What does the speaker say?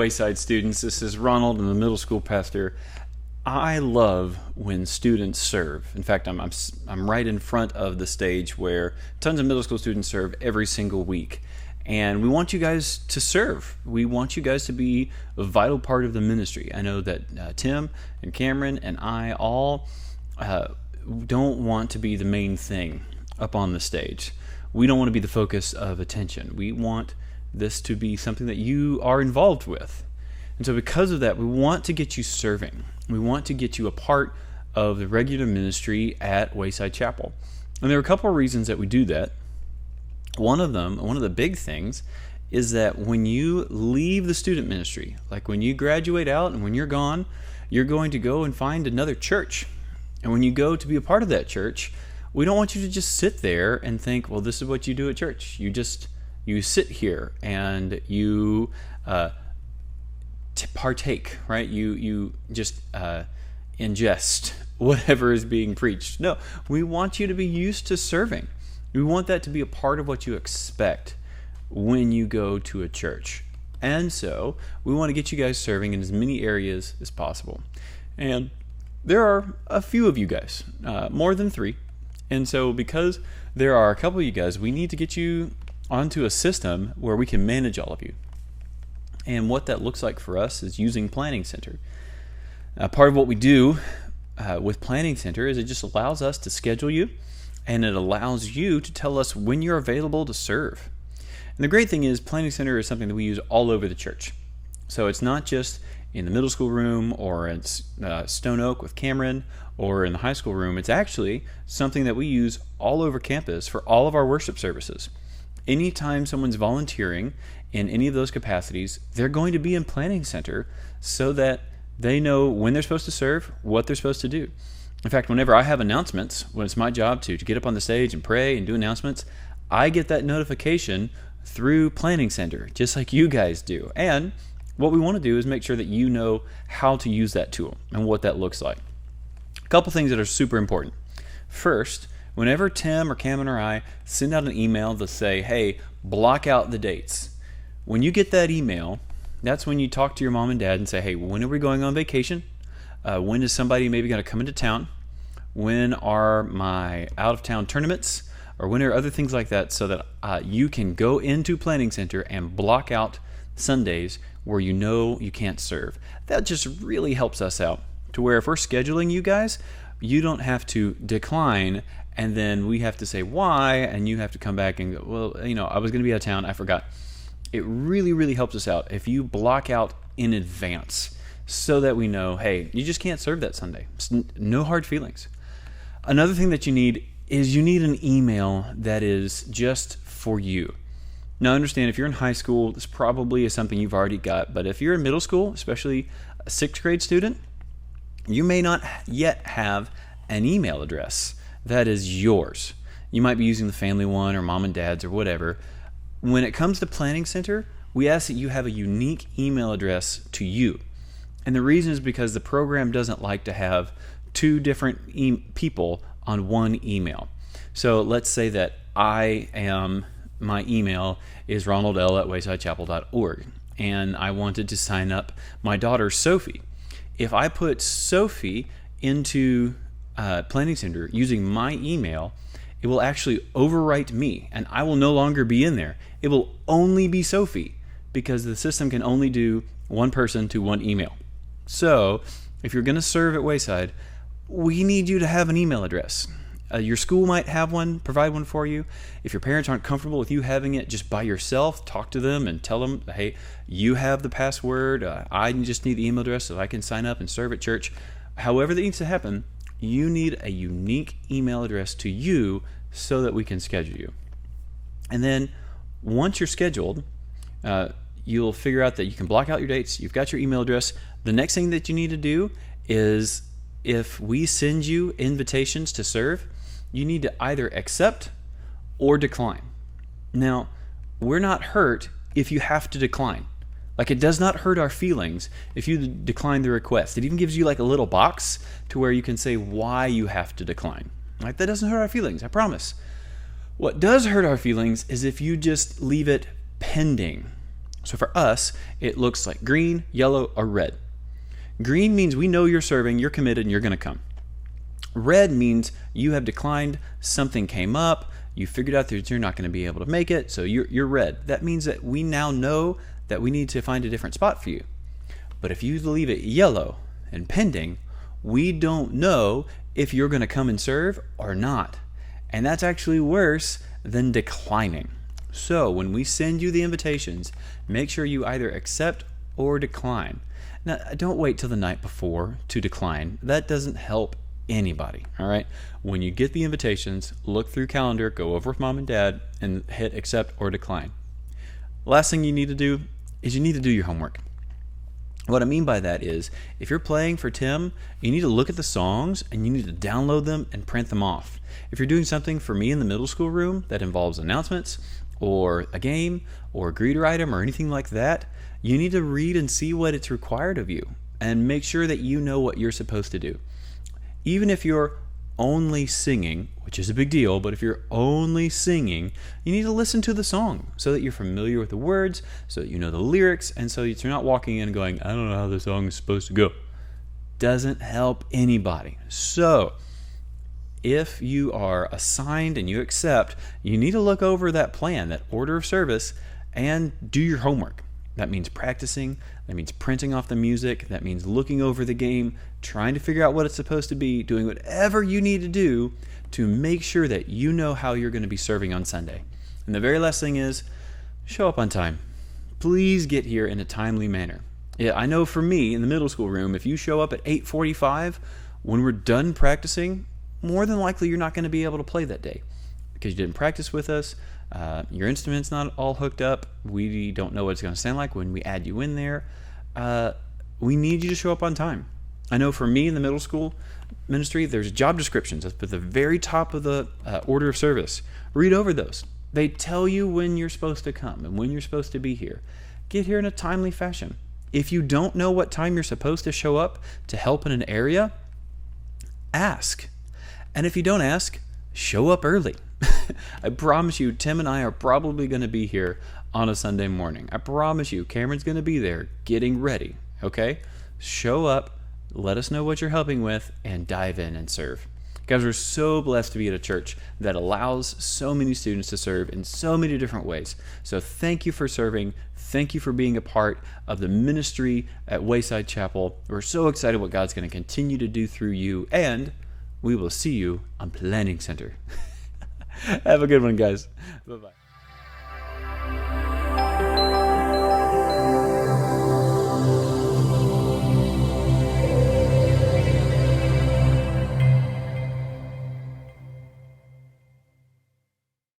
Wayside students. This is Ronald, I'm the middle school pastor. I love when students serve. In fact, I'm right in front of the stage where tons of middle school students serve every single week. And we want you guys to serve. We want you guys to be a vital part of the ministry. I know that Tim and Cameron and I all don't want to be the main thing up on the stage. We don't want to be the focus of attention. We want this to be something that you are involved with. And so because of that, we want to get you serving. We want to get you a part of the regular ministry at Wayside Chapel. And there are a couple of reasons that we do that. One of the big things, is that when you leave the student ministry, like when you graduate out and when you're gone, you're going to go and find another church. And when you go to be a part of that church, we don't want you to just sit there and think, well, this is what you do at church. You sit here and you partake, right? You just ingest whatever is being preached. No, we want you to be used to serving. We want that to be a part of what you expect when you go to a church. And so we want to get you guys serving in as many areas as possible. And there are a few of you guys, more than 3. And so because there are a couple of you guys, we need to get you onto a system where we can manage all of you. And what that looks like for us is using Planning Center. Part of what we do with Planning Center is it just allows us to schedule you, and it allows you to tell us when you're available to serve. And the great thing is Planning Center is something that we use all over the church. So it's not just in the middle school room or in Stone Oak with Cameron or in the high school room. It's actually something that we use all over campus for all of our worship services. Anytime someone's volunteering in any of those capacities, they're going to be in Planning Center so that they know when they're supposed to serve, what they're supposed to do. In fact, whenever I have announcements, when it's my job to get up on the stage and pray and do announcements, I get that notification through Planning Center, just like you guys do. And what we want to do is make sure that you know how to use that tool and what that looks like. A couple things that are super important. First, whenever Tim or Cameron or I send out an email to say, hey, block out the dates. When you get that email, that's when you talk to your mom and dad and say, hey, when are we going on vacation? When is somebody maybe going to come into town? When are my out-of-town tournaments? Or when are other things like that, so that you can go into Planning Center and block out Sundays where you know you can't serve. That just really helps us out to where if we're scheduling you guys, you don't have to decline and then we have to say why, and you have to come back and go, well, I was going to be out of town, I forgot. It really, really helps us out if you block out in advance so that we know, hey, you just can't serve that Sunday. It's no hard feelings. Another thing that you need is you need an email that is just for you. Now, understand, if you're in high school, this probably is something you've already got. But if you're in middle school, especially a 6th grade student, you may not yet have an email address that is yours. You might be using the family one or mom and dad's or whatever. When it comes to Planning Center, we ask that you have a unique email address to you. And the reason is because the program doesn't like to have 2 different people on one email. So let's say that my email is ronaldl@waysidechapel.org, and I wanted to sign up my daughter Sophie. If I put Sophie into Planning Center using my email, it will actually overwrite me, and I will no longer be in there. It will only be Sophie, because the system can only do one person to one email. So if you're going to serve at Wayside, we need you to have an email address. Your school might have one, provide one for you. If your parents aren't comfortable with you having it just by yourself, talk to them and tell them, hey, you have the password. I just need the email address so I can sign up and serve at church. However that needs to happen, you need a unique email address to you so that we can schedule you. And then once you're scheduled, you'll figure out that you can block out your dates. You've got your email address. The next thing that you need to do is, if we send you invitations to serve, you need to either accept or decline. Now, we're not hurt if you have to decline. Like, it does not hurt our feelings if you decline the request. It even gives you like a little box to where you can say why you have to decline. Like, that doesn't hurt our feelings, I promise. What does hurt our feelings is if you just leave it pending. So for us, it looks like green, yellow, or red. Green means we know you're serving, you're committed, and you're going to come. Red means you have declined, something came up, you figured out that you're not going to be able to make it, so you're red. That means that we now know that we need to find a different spot for you. But if you leave it yellow and pending, we don't know if you're going to come and serve or not. And that's actually worse than declining. So when we send you the invitations, make sure you either accept or decline. Now, don't wait till the night before to decline. That doesn't help anybody, all right? When you get the invitations, look through calendar, go over with mom and dad, and hit accept or decline. Last thing you need to do is you need to do your homework. What I mean by that is, if you're playing for Tim, you need to look at the songs and you need to download them and print them off. If you're doing something for me in the middle school room that involves announcements or a game or a greeter item or anything like that, you need to read and see what it's required of you and make sure that you know what you're supposed to do. Even if you're only singing, which is a big deal, but if you're only singing, you need to listen to the song so that you're familiar with the words, so that you know the lyrics, and so you're not walking in and going, I don't know how the song is supposed to go. Doesn't help anybody. So if you are assigned and you accept, you need to look over that plan, that order of service, and do your homework. That means practicing, that means printing off the music, that means looking over the game, trying to figure out what it's supposed to be, doing whatever you need to do to make sure that you know how you're going to be serving on Sunday. And the very last thing is, show up on time. Please get here in a timely manner. Yeah, I know for me in the middle school room, if you show up at 8:45, when we're done practicing, more than likely you're not going to be able to play that day because you didn't practice with us. Your instrument's not all hooked up. We don't know what it's going to sound like when we add you in there. We need you to show up on time. I know for me in the middle school ministry, there's job descriptions at the very top of the order of service. Read over those. They tell you when you're supposed to come and when you're supposed to be here. Get here in a timely fashion. If you don't know what time you're supposed to show up to help in an area, ask. And if you don't ask, show up early. I promise you, Tim and I are probably going to be here on a Sunday morning. I promise you, Cameron's going to be there getting ready, okay? Show up, let us know what you're helping with, and dive in and serve. Guys, we're so blessed to be at a church that allows so many students to serve in so many different ways. So thank you for serving. Thank you for being a part of the ministry at Wayside Chapel. We're so excited what God's going to continue to do through you, and we will see you on Planning Center. Have a good one, guys. Bye-bye.